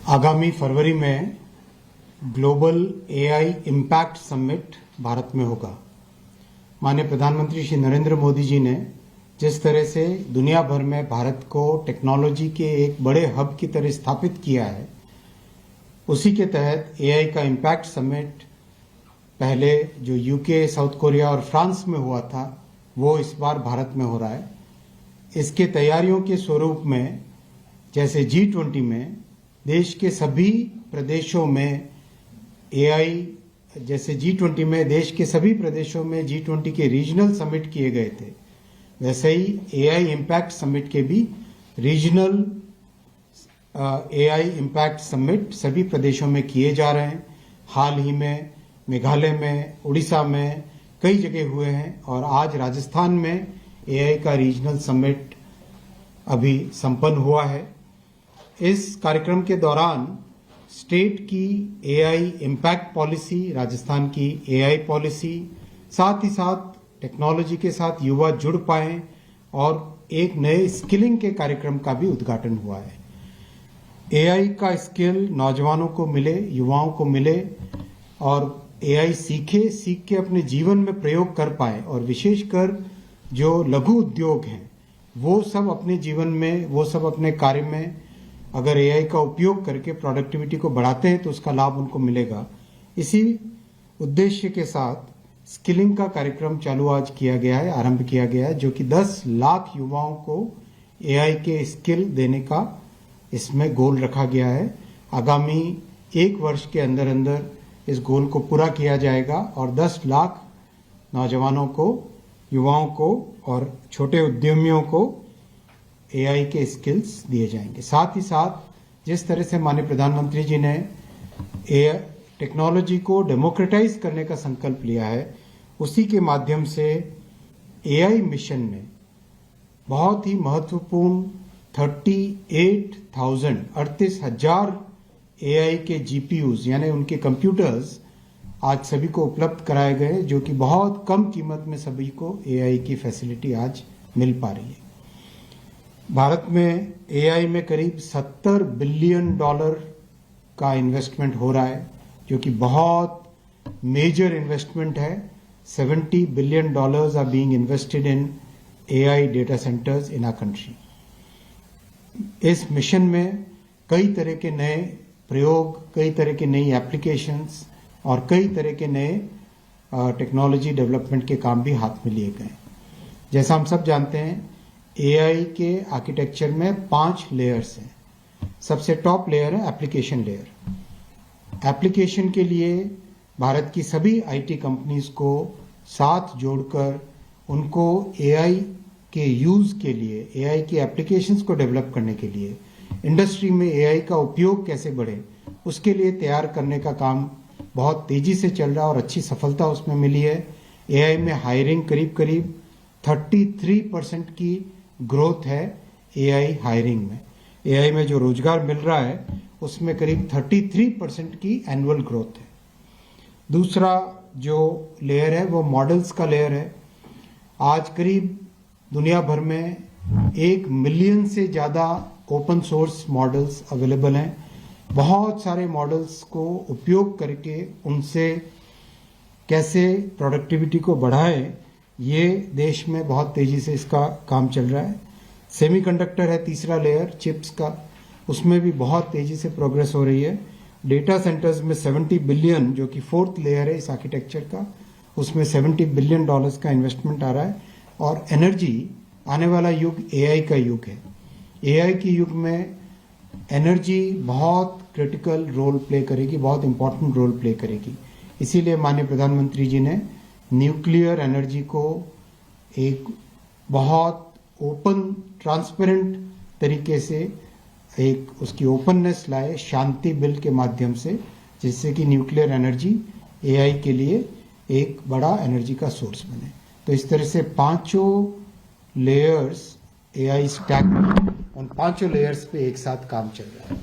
आगामी फरवरी में global AI impact summit Bharat में होगा। माननीय प्रधानमंत्री श्री नरेंद्र मोदी जी ने जिस तरह से दुनिया भर में भारत को टेक्नोलॉजी के एक बड़े हब की तरह स्थापित किया है, उसी के तहत एआई का इम्पैक्ट समिट पहले जो यूके, साउथ कोरिया और फ्रांस में हुआ था, वो इस बार भारत में हो रहा है। इसके तैयारियों के स्वरूप में जैसे G20 में देश के सभी प्रदेशों में एआई, जैसे G20 में देश के सभी प्रदेशों में G20 के रीजनल समिट किए गए थे, वैसे ही एआई इम्पैक्ट समिट के भी रीजनल एआई इम्पैक्ट समिट सभी प्रदेशों में किए जा रहे हैं। हाल ही में मेघालय में, उड़ीसा में कई जगह हुए हैं और आज राजस्थान में एआई का रीजनल समिट अभी संपन्न हुआ है। इस कार्यक्रम के दौरान स्टेट की एआई इम्पैक्ट पॉलिसी, राजस्थान की एआई पॉलिसी, साथ ही साथ टेक्नोलॉजी के साथ युवा जुड़ पाएं और एक नए स्किलिंग के कार्यक्रम का भी उद्घाटन हुआ है। एआई का स्किल नौजवानों को मिले, युवाओं को मिले और एआई सीख के अपने जीवन में प्रयोग कर पाए और विशेषकर जो लघु उद्योग हैं वो सब अपने जीवन में, वो सब अपने कार्य में अगर एआई का उपयोग करके प्रोडक्टिविटी को बढ़ाते हैं तो उसका लाभ उनको मिलेगा। इसी उद्देश्य के साथ स्किलिंग का कार्यक्रम चालू आज किया गया है, आरंभ किया गया है, जो कि 10 लाख युवाओं को एआई के स्किल देने का इसमें गोल रखा गया है। आगामी 1 वर्ष के अंदर अंदर इस गोल को पूरा किया जाएगा और 10 लाख नौजवानों को, युवाओं को और छोटे उद्यमियों को एआई के स्किल्स दिए जाएंगे। साथ ही साथ जिस तरह से माननीय प्रधानमंत्री जी ने टेक्नोलॉजी को डेमोक्रेटाइज करने का संकल्प लिया है, उसी के माध्यम से एआई मिशन में बहुत ही महत्वपूर्ण 38,000 एआई के जीपीयूज यानी उनके कंप्यूटर्स आज सभी को उपलब्ध कराए गए, जो कि बहुत कम कीमत में सभी को एआई की फैसिलिटी आज मिल पा रही है। भारत में एआई में करीब $70 बिलियन का इन्वेस्टमेंट हो रहा है, जो कि बहुत मेजर इन्वेस्टमेंट है। $70 billion are being invested in AI data centres in our country. इस मिशन में कई तरह के नए प्रयोग, कई तरह की नई एप्लीकेशंस और कई तरह के नए टेक्नोलॉजी डेवलपमेंट के काम भी हाथ में लिए गए। जैसा हम सब जानते हैं, एआई के आर्किटेक्चर में 5 लेयर्स हैं। सबसे टॉप लेयर है एप्लीकेशन लेयर। एप्लीकेशन के लिए भारत की सभी आईटी कंपनीज को साथ जोड़कर उनको एआई के यूज के लिए, एआई की एप्लीकेशंस को डेवलप करने के लिए, इंडस्ट्री में एआई का उपयोग कैसे बढ़े, उसके लिए तैयार करने का काम बहुत तेजी से चल रहा है और अच्छी सफलता उसमें मिली है। एआई में हायरिंग करीब 33% की ग्रोथ है एआई हायरिंग में। एआई में जो रोजगार मिल रहा है उसमें करीब 33% की एनुअल ग्रोथ है। दूसरा जो लेयर है वो मॉडल्स का लेयर है। आज करीब दुनिया भर में 1 मिलियन से ज्यादा ओपन सोर्स मॉडल्स अवेलेबल हैं। बहुत सारे मॉडल्स को उपयोग करके उनसे कैसे प्रोडक्टिविटी को बढ़ाएं, ये देश में बहुत तेजी से इसका काम चल रहा है। सेमीकंडक्टर है तीसरा लेयर, चिप्स का, उसमें भी बहुत तेजी से प्रोग्रेस हो रही है। डेटा सेंटर्स में $70 बिलियन, जो कि 4th लेयर है इस आर्किटेक्चर का, उसमें $70 बिलियन का इन्वेस्टमेंट आ रहा है। और एनर्जी, आने वाला युग एआई का युग है। एआई के युग में एनर्जी बहुत क्रिटिकल रोल प्ले करेगी, बहुत इंपॉर्टेंट रोल प्ले करेगी। इसीलिए माननीय प्रधानमंत्री जी ने न्यूक्लियर एनर्जी को एक बहुत ओपन, ट्रांसपेरेंट तरीके से एक उसकी ओपननेस लाए शांति बिल के माध्यम से, जिससे कि न्यूक्लियर एनर्जी एआई के लिए एक बड़ा एनर्जी का सोर्स बने। तो इस तरह से 5 लेयर्स एआई स्टैक, उन 5 लेयर्स पे एक साथ काम चल रहा है।